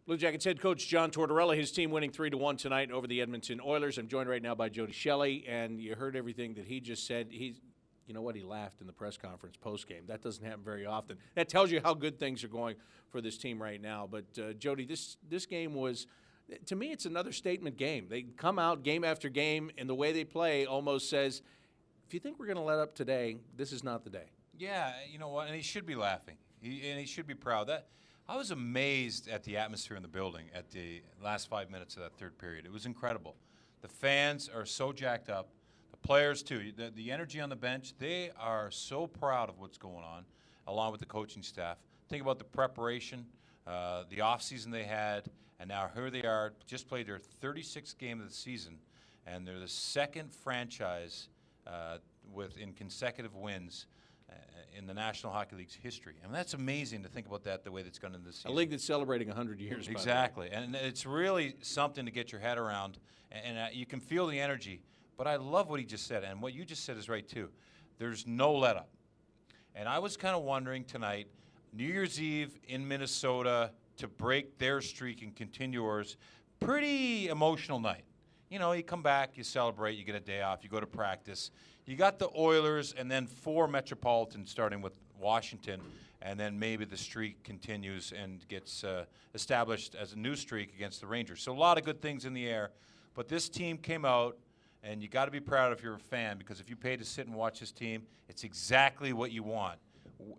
Blue Jackets head coach John Tortorella, his team winning 3-1 tonight over the Edmonton Oilers. I'm joined right now by Jody Shelley, and you heard everything that he just said. You know what? He laughed in the press conference postgame. That doesn't happen very often. That tells you how good things are going for this team right now. But Jody, this game was, to me, it's another statement game. They come out game after game, and the way they play almost says, if you think we're going to let up today, this is not the day. Yeah, you know what? And he should be laughing. He should be proud. I was amazed at the atmosphere in the building at the last 5 minutes of that third period. It was incredible. The fans are so jacked up. The players, too. The energy on the bench, they are so proud of what's going on, along with the coaching staff. Think about the preparation, the offseason they had, and now here they are, just played their 36th game of the season, and they're the second franchise in consecutive wins in the National Hockey League's history. I mean, that's amazing to think about that, the way that's gone into the season. A league that's celebrating 100 years. Exactly. And it's really something to get your head around, and you can feel the energy. But I love what he just said, and what you just said is right, too. There's no let-up. And I was kind of wondering tonight, New Year's Eve in Minnesota to break their streak and continue yours, pretty emotional night. You know, you come back, you celebrate, you get a day off, you go to practice. You got the Oilers and then 4 Metropolitans starting with Washington, and then maybe the streak continues and gets established as a new streak against the Rangers. So a lot of good things in the air. But this team came out, and you got to be proud if you're a fan, because if you pay to sit and watch this team, it's exactly what you want.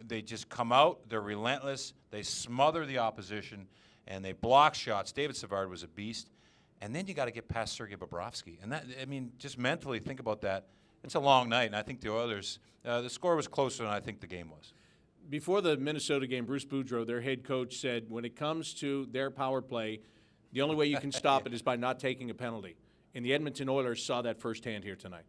They just come out, they're relentless, they smother the opposition, and they block shots. David Savard was a beast. And then you got to get past Sergei Bobrovsky. And that, I mean, just mentally think about that. It's a long night, and I think the Oilers, the score was closer than I think the game was. Before the Minnesota game, Bruce Boudreau, their head coach, said when it comes to their power play, the only way you can stop it is by not taking a penalty. And the Edmonton Oilers saw that firsthand here tonight.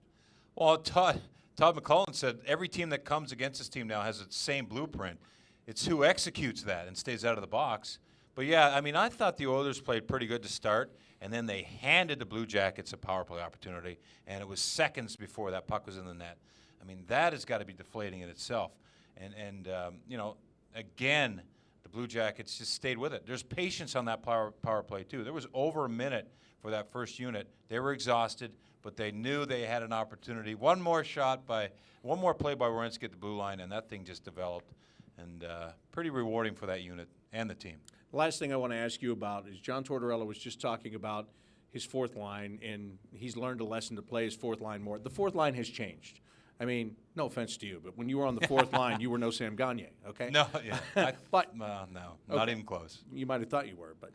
Well, Todd McCullough said every team that comes against this team now has the same blueprint. It's who executes that and stays out of the box. But, yeah, I mean, I thought the Oilers played pretty good to start, and then they handed the Blue Jackets a power play opportunity, and it was seconds before that puck was in the net. I mean, that has got to be deflating in itself. And you know, again, the Blue Jackets just stayed with it. There's patience on that power play, too. There was over a minute for that first unit. They were exhausted, but they knew they had an opportunity. One more play by Werenski at the blue line, and that thing just developed. And pretty rewarding for that unit and the team. Last thing I want to ask you about is John Tortorella was just talking about his fourth line, and he's learned a lesson to play his fourth line more. The fourth line has changed. I mean, no offense to you, but when you were on the fourth line, you were no Sam Gagner, okay? No, yeah. No, not okay. even close. You might have thought you were, but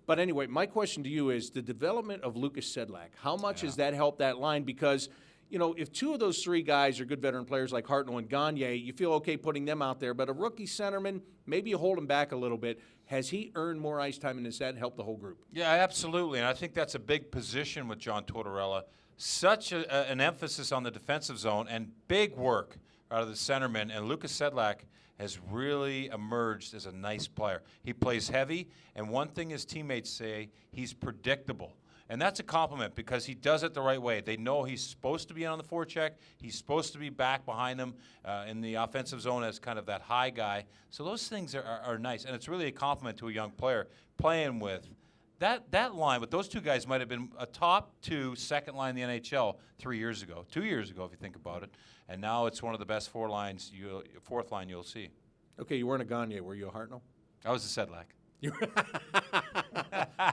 but anyway, my question to you is the development of Lucas Sedlak. How much has that helped that line? Because, you know, if 2 of those 3 guys are good veteran players like Hartnell and Gagner, you feel okay putting them out there. But a rookie centerman, maybe you hold him back a little bit. Has he earned more ice time, and has that helped the whole group? Yeah, absolutely. And I think that's a big position with John Tortorella. Such an emphasis on the defensive zone and big work out of the centerman. And Lucas Sedlak has really emerged as a nice player. He plays heavy, and one thing his teammates say, he's predictable. And that's a compliment because he does it the right way. They know he's supposed to be on the forecheck. He's supposed to be back behind them in the offensive zone as kind of that high guy. So those things are nice, and it's really a compliment to a young player playing with. That line, but those 2 guys might have been a top 2 second line in the NHL 3 years ago, 2 years ago if you think about it. And now it's one of the best fourth line you'll see. Okay, you weren't a Gagner. Were you a Hartnell? I was a Sedlak.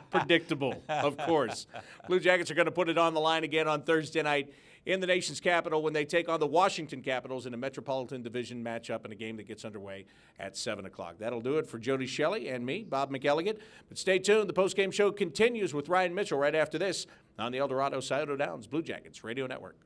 Predictable, of course. Blue Jackets are going to put it on the line again on Thursday night in the nation's capital when they take on the Washington Capitals in a Metropolitan Division matchup in a game that gets underway at 7 o'clock. That'll do it for Jody Shelley and me, Bob McElligott. But stay tuned. The postgame show continues with Ryan Mitchell right after this on the El Dorado Scioto Downs Blue Jackets Radio Network.